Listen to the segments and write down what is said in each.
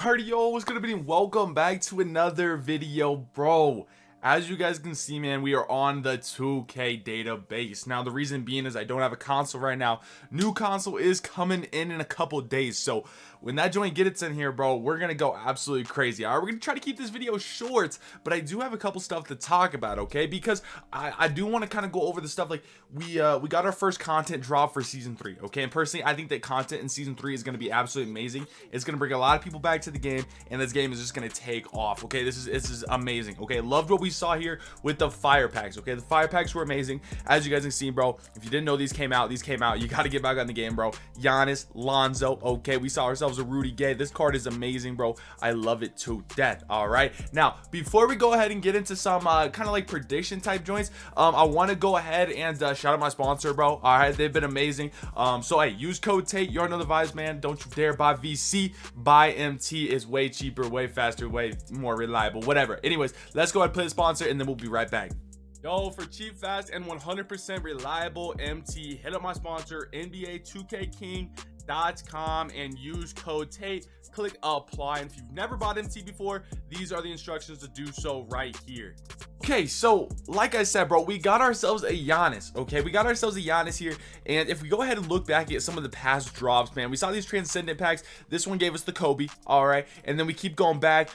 Cardio, what's gonna be? Welcome back to another video, bro. As you guys can see, man, we are on the 2K database. Now, the reason being is I don't have a console right now. New console is coming in a couple days. So when that joint gets in here, bro, we're gonna go absolutely crazy. All right, we're gonna try to keep this video short, but I do have a couple stuff to talk about, okay? Because I do want to kind of go over the stuff. Like we got our first content drop for season 3, okay? And personally, I think that content in season 3 is gonna be absolutely amazing. It's gonna bring a lot of people back to the game, and this game is just gonna take off. Okay, this is amazing. Okay, loved what we saw here with the fire packs. Okay, the fire packs were amazing. As you guys can see, bro, if you didn't know these came out, you got to get back on the game, bro. Giannis, Lonzo. Okay, we saw ourselves a Rudy Gay. This card is amazing, bro. I love it to death. All right, now before we go ahead and get into some kind of like prediction type joints, I want to go ahead and shout out my sponsor, bro. All right, they've been amazing. So hey, use code Tate. You already know the vibes, man. Don't you dare buy VC. Buy MT. Is way cheaper, way faster, way more reliable, whatever. Anyways, let's go ahead and play the sponsor, and then we'll be right back. Yo, for cheap, fast, and 100% reliable MT, hit up my sponsor, NBA2KKing.com, and use code Tate. Click apply. And if you've never bought MT before, these are the instructions to do so right here. Okay, so like I said, bro, we got ourselves a Giannis. Okay, we got ourselves a Giannis here, and if we go ahead and look back at some of the past drops, man, we saw these transcendent packs. This one gave us the Kobe, all right, and then we keep going back.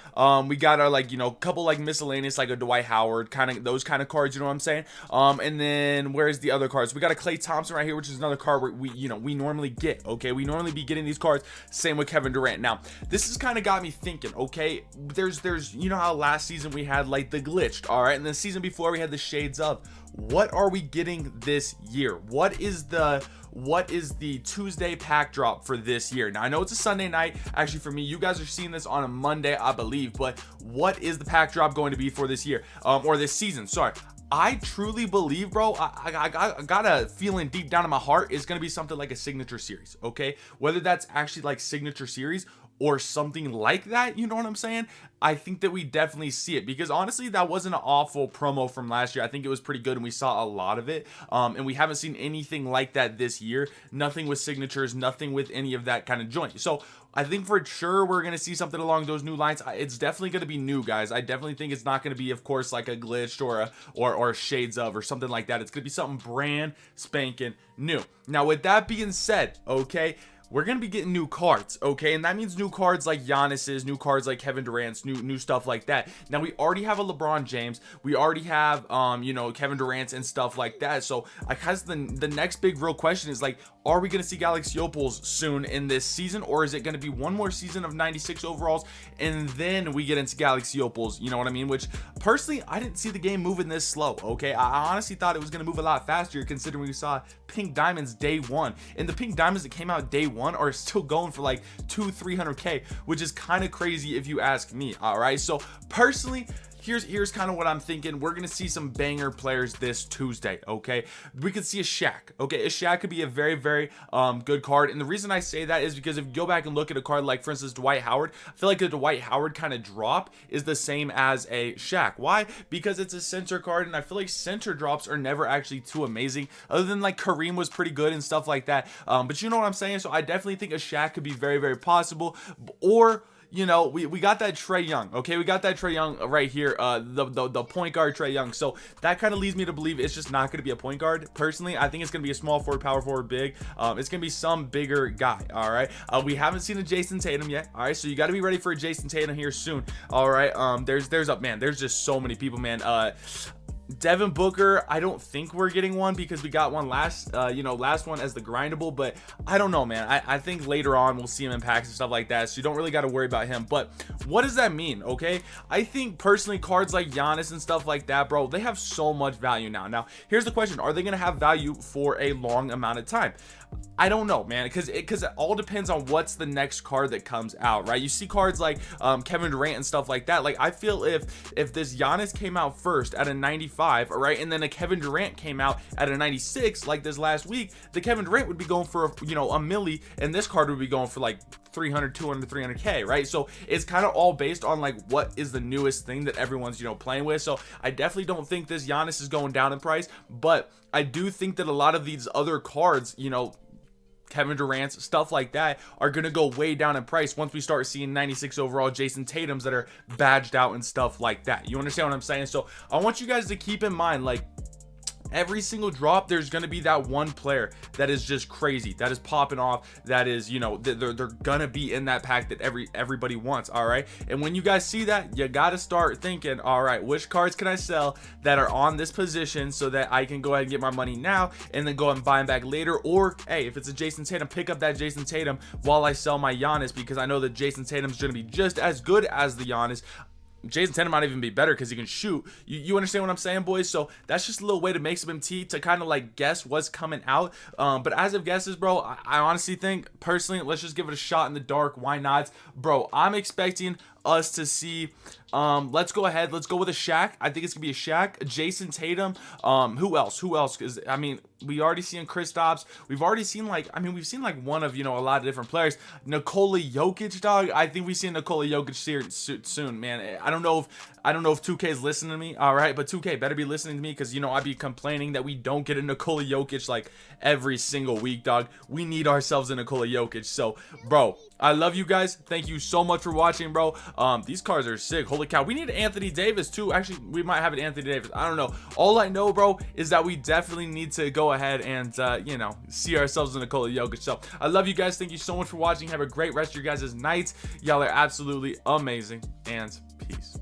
We got our, like, you know, couple like miscellaneous, like a Dwight Howard, kind of those kind of cards, you know what I'm saying? And then where's the other cards? We got a Klay Thompson right here, which is another card where we normally get. Okay, we normally be getting these cards. Same with Kevin Durant. Now this has kind of got me thinking. Okay, there's you know how last season we had like the glitched, all right, and the season before we had the shades of. What are we getting this year? What is the Tuesday pack drop for this year? Now I know it's a Sunday night. Actually, for me, you guys are seeing this on a Monday, I believe. But what is the pack drop going to be for this year, or this season? Sorry. I truly believe, bro, I got a feeling deep down in my heart it's going to be something like a signature series, okay? Whether that's actually like signature series or something like that, you know what I'm saying? I think that we definitely see it, because honestly, that wasn't an awful promo from last year. I think it was pretty good, and we saw a lot of it, and we haven't seen anything like that this year. Nothing with signatures, nothing with any of that kind of joint. So I think for sure we're going to see something along those new lines. It's definitely going to be new, guys. I definitely think it's not going to be, of course, like a glitched or a shades of or something like that. It's going to be something brand spanking new. Now, with that being said, okay, we're going to be getting new cards, okay? And that means new cards like Giannis's, new cards like Kevin Durant's, new stuff like that. Now, we already have a LeBron James. We already have, you know, Kevin Durant's and stuff like that. So, I guess the next big real question is, like, are we going to see Galaxy Opals soon in this season? Or is it going to be one more season of 96 overalls and then we get into Galaxy Opals? You know what I mean? Which, personally, I didn't see the game moving this slow, okay? I honestly thought it was going to move a lot faster, considering we saw Pink Diamonds day one. And the Pink Diamonds that came out day one are still going for like 200-300k, which is kind of crazy if you ask me. All right, so personally, here's kind of what I'm thinking. We're gonna see some banger players this Tuesday. Okay, we could see a Shaq. Okay, a Shaq could be a very good card, and the reason I say that is because if you go back and look at a card like, for instance, Dwight Howard, I feel like the Dwight Howard kind of drop is the same as a Shaq. Why? Because it's a center card, and I feel like center drops are never actually too amazing, other than like Kareem was pretty good and stuff like that. But you know what I'm saying? So I definitely think a Shaq could be very possible. Or, you know, we got that Trae Young. Okay, we got that Trae Young right here, the point guard Trae Young. So that kind of leads me to believe it's just not going to be a point guard. Personally, I think it's going to be a small forward, power forward, big. It's going to be some bigger guy. All right, we haven't seen a Jason Tatum yet. All right, so you got to be ready for a Jason Tatum here soon. All right, there's just so many people, man. Devin Booker, I don't think we're getting one, because we got one last one as the grindable, but I don't know, man. I think later on we'll see him in packs and stuff like that, so you don't really got to worry about him. But what does that mean? Okay, I think personally cards like Giannis and stuff like that, bro, they have so much value now. Here's the question: are they gonna have value for a long amount of time? I don't know, man, because it all depends on what's the next card that comes out, right? You see cards like Kevin Durant and stuff like that. Like, I feel if this Giannis came out first at a 95, all right, and then a Kevin Durant came out at a 96 like this last week, the Kevin Durant would be going for a milli, and this card would be going for like 300, 200, 300k, right? So it's kind of all based on like what is the newest thing that everyone's playing with. So I definitely don't think this Giannis is going down in price, but I do think that a lot of these other cards, Kevin Durant, stuff like that are gonna go way down in price once we start seeing 96 overall Jason Tatums that are badged out and stuff like that. You understand what I'm saying? So I want you guys to keep in mind, like, every single drop there's going to be that one player that is just crazy, that is popping off, that is, you know, they're gonna be in that pack that everybody wants. All right, and when you guys see that, you got to start thinking, all right, which cards can I sell that are on this position so that I can go ahead and get my money now and then go and buy them back later. Or hey, if it's a Jason Tatum, pick up that Jason Tatum while I sell my Giannis, because I know that Jason Tatum's going to be just as good as the Giannis. Jason Tatum might even be better because he can shoot. You understand what I'm saying, boys? So that's just a little way to make some MT to kind of like guess what's coming out. But as of guesses, bro, I honestly think, personally, let's just give it a shot in the dark. Why not? Bro, I'm expecting us to see, let's go ahead, let's go with a Shaq. I think it's gonna be a Shaq, a Jason Tatum. Who else? Because I mean, we already seen Kristaps. We've already seen, like, I mean, we've seen like one of, you know, a lot of different players. Nikola Jokic, dog. I think we see Nikola Jokic soon, man. I don't know if 2K is listening to me, all right, but 2K better be listening to me, because, you know, I'd be complaining that we don't get a Nikola Jokic like every single week, dog. We need ourselves a Nikola Jokic. So, bro, I love you guys. Thank you so much for watching, bro. These cards are sick. Holy cow. We need Anthony Davis too. Actually, we might have an Anthony Davis. I don't know. All I know, bro, is that we definitely need to go ahead and, you know, see ourselves in Nikola Jokic. So I love you guys. Thank you so much for watching. Have a great rest of your guys' night. Y'all are absolutely amazing, and peace.